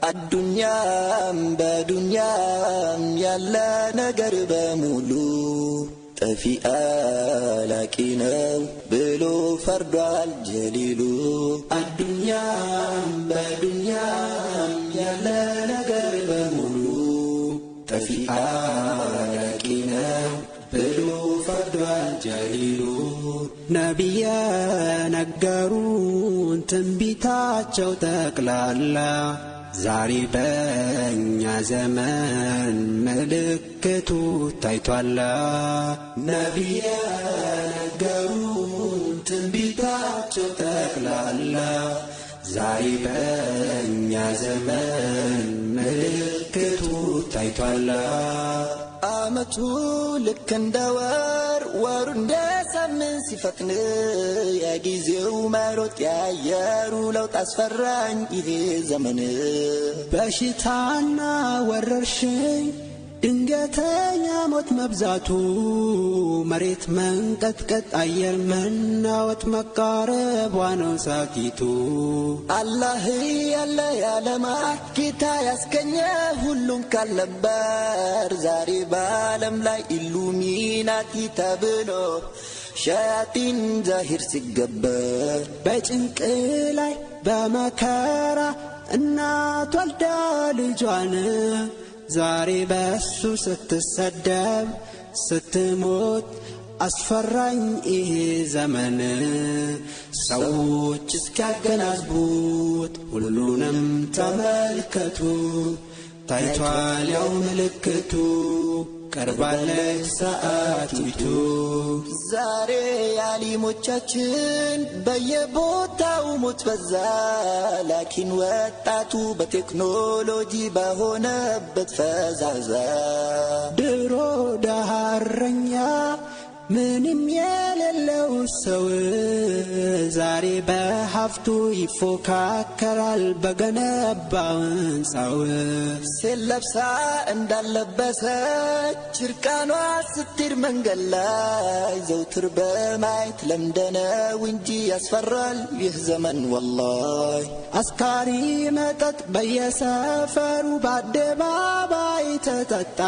الدنيا بدنيا يلا نجر بمولو تفي لكنه بلو فرد الجليلو الدنيا بدنيا يلا نجر بمولو تفي لكنه بلو فرد الجليلو نبيا نجارون تنبيتاچو تقلالا زاري بنيا زمان ملكتو تايتوالا نبيا نجارون تنبيتاچو تقلالا زاري بنيا زمان ملكتو تايتوالا آمتو لك اندوار وارندس من صفتن يا جيزيو ماروت يا يارو لو تسفران إذا زمن باشتانا وررشي دنگتايا موت مبزاتو مريت من قد أير من ناوت مقارب وانو ساكيتو الله يلا يا لما كتا يسكنيا هلون كالبار زاري بالم لا إلوميناتي تبلو شياطين ظاهر سيقبر بيتنك إلاي بمكارا النات والدال جوانا زاري بسو ستسدب ستموت أسفران إيه زمن سووش اسكاقنازبوت ولونم تملكتو تايتوال يوم لكتو كربالك ساعتيتو زاري علي موچاچن بيبوتاو متفزا لكن وطاتو بتكنولوجي بهونبت فزازا درو دهرنيا ምንም የሌለው ሰው ዛሬ በሀብቱ ይፎካከራል በገነባው ሕንጻው ሲለብሳ እንዳለበሰች እርቃኗ ስትር መንገድ ላይ ዘውትር በማየት ለምደነው እንጂ ያስፈራል ይህ ዘመን ወላሂ አስካሪ መጠጥ በየሰፈሩ በአደባባይ ተጠጣ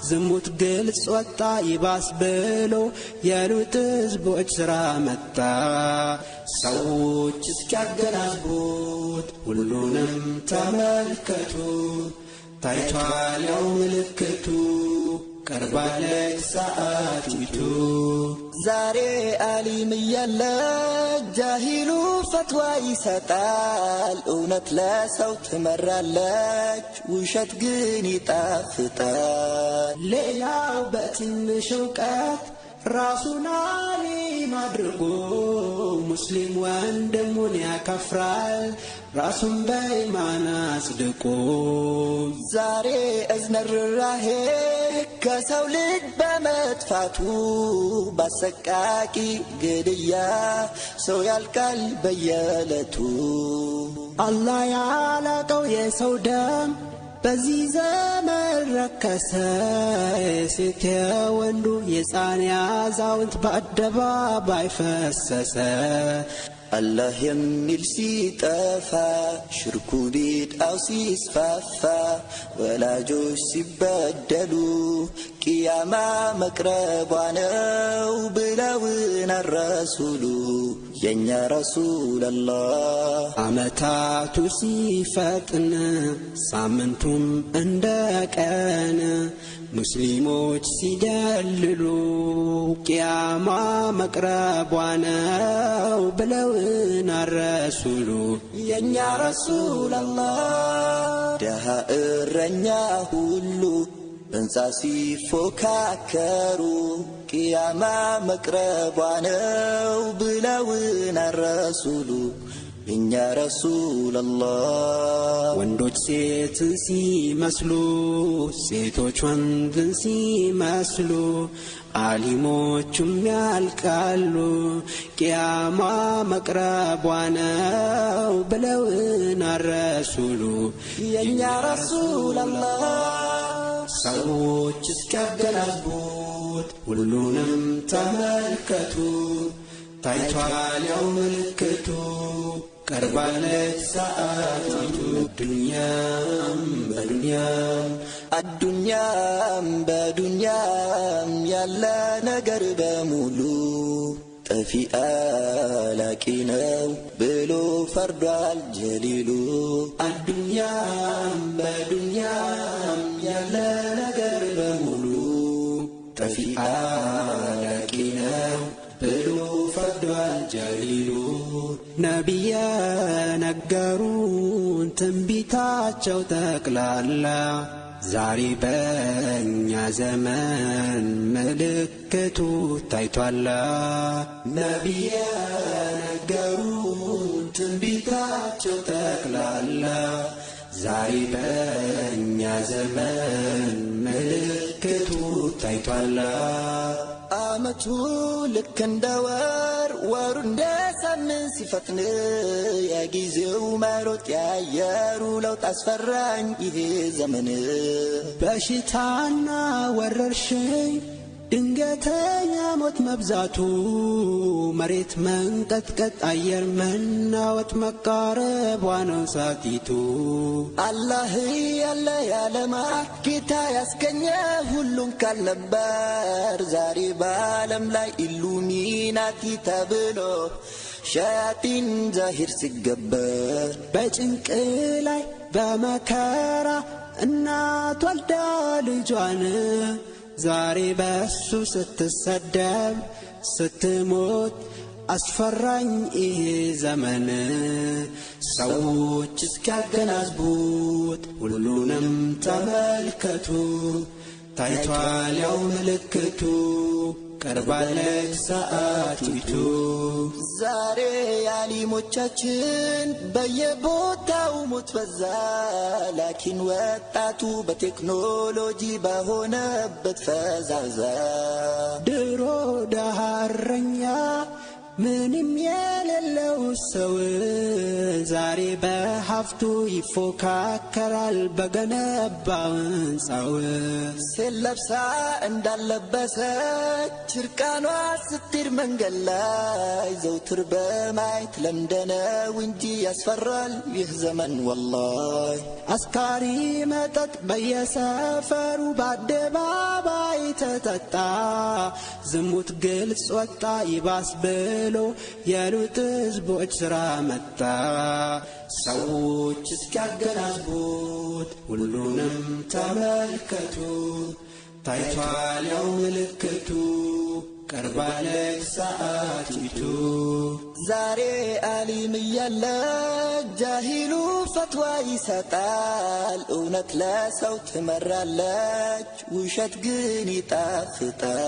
ዝሙት ግልጽ ወጣ ይባስ بلو يالوت زبوج سرا متا سووش اسكاقنازبوت ولونم تملكتو تايتوال يوم لكتو كربالك ساعتيتو زاري عليم يالا جاهلو فتوى يسطال اونت لا صوت مرالك وشت قني طافتال ليلاو باتن شوقات راسنا لي مدرقو مسلم وندمون يا كفرال راسم بايمانا صدقو زاري ازن الرراهي كسولد بمدفاتو بسكاكي قديا سويا القلب يالتو الله يعلقو يسودام بزي زمن ركسة ستيا وندو يساني عزاونت بأدبابا يفسسة الله يميل سيتافا شركو بيت أو سيسفافا ولا جوش سيبدلو كياما مقربانا وبلاونا الرسول يا رسول الله عمتاتو سيفتنا سامنتم عندك أنا مسلموች ሲደልሉ ቂያማ መቅረቧን ነው ብለውና ረሱሉ የኛ ረሱል አላህ ደሃ እረኛ ሁሉ በንጻ ሲፎካከሩ ቂያማ መቅረቧን ነው ብለውና ረሱሉ يا رسول الله ወንዶች ሴትን ሲመስሉ ሴቶች ወንድን ሲመስሉ ዓሊሞቹም ያልቃሉ ቂያማ መቅረቧ ነው ብለውና ረሱሉ የኛ ረሱል አላህ ሰዎች እስኪያገላብጡት ሁሉንም ተመልከቱ ታይቷል ያው ምልክቱ ቀርባለች ሰዓቲቱ አዱንያም በዱንያም ያለ ነገር በሙሉ ጠፊ አላቂ ነው ብሎ ፈርዷል ጀሊሉ አዱንያም በዱንያም ያለ ነገር በሙሉ ጠፊ አላቂ ነው ብሎ ፈርዷል ጀሊሉ ነቢያ ነገሩን ትንቢታቸው ጠቅላላ ዛሬ በእኛ ዘመን ምልክቱ ታይቷል ነቢያ ነገሩን ትንቢታቸው ጠቅላላ ዛሬ በእኛ ዘመን ምልክቱ ታይቷል አመቱ ልክ እንደ ወሩ እንደ ሳምንት ሲፈጥን የጊዜው መሮጥ ያየሩ ለውጥ አስፈራኝ ይሄ ዘመን በሽታና ወረርሽኝ ድንገተኛ ሞት መብዛቱ መሬት መንቀጥቀጥ አየር መናወጥ መቃረቧ ነው ሳቲቱ አላህ ያለ ያለማ ጌታ ያስገኘ ሁሉን ካልነበር ዛሬ በዓለም ላይ ኢሉሚናቲ ተብሎ ሸያጢን ዛሂር ሲገበር በጭንቅ ላይ በመከራ እናት ወልዳ ልጇን ዛሬ በሱ ስትሰደብ ስትሞት አስፈራኝ ይሄ ዘመን ሰዎች እስኪያገናዝቡት ሁሉንም ተመልከቱ ታይቷል ያው ምልክቱ ቀርባለች ሰዓቲቱ ዛሬ ያሊሞቻችን በየቦታው ሞት በዛ ላኪን ወጣቱ በቴክኖሎጂ በሆነበት ፈዛዛ ድሮ ዳሃረኛ ምንም የሌለው ሰው ዛሬ በሀብቱ ይፎካከራል በገነባው ሕንጻው ሲለብሳ እንዳለበሰች እርቃኗ ስትሄድ መንገድ ላይ ዘውትር በማየት ለምደነው እንጂ ያስፈራል ይህ ዘመን ወላሂ አስካሪ መጠጥ በየሰፈሩ በአደባባይ ተጠጣ ዝሙት ግልጽ ወጣ ይባስ ብሎ የሉጥ ሕዝቦች ሥራ መጣ ሰዎች እስኪያገናዝቡት ሁሉንም ተመልከቱ ታይቷል ያው ምልክቱ ቀርባለች ሰዓቲቱ ዛሬ ዓሊም እያለ ጃሂሉ ፈትዋ ይሰጣል እውነት ለሰው ትመራለች ውሸት ግን ይጣፍጣል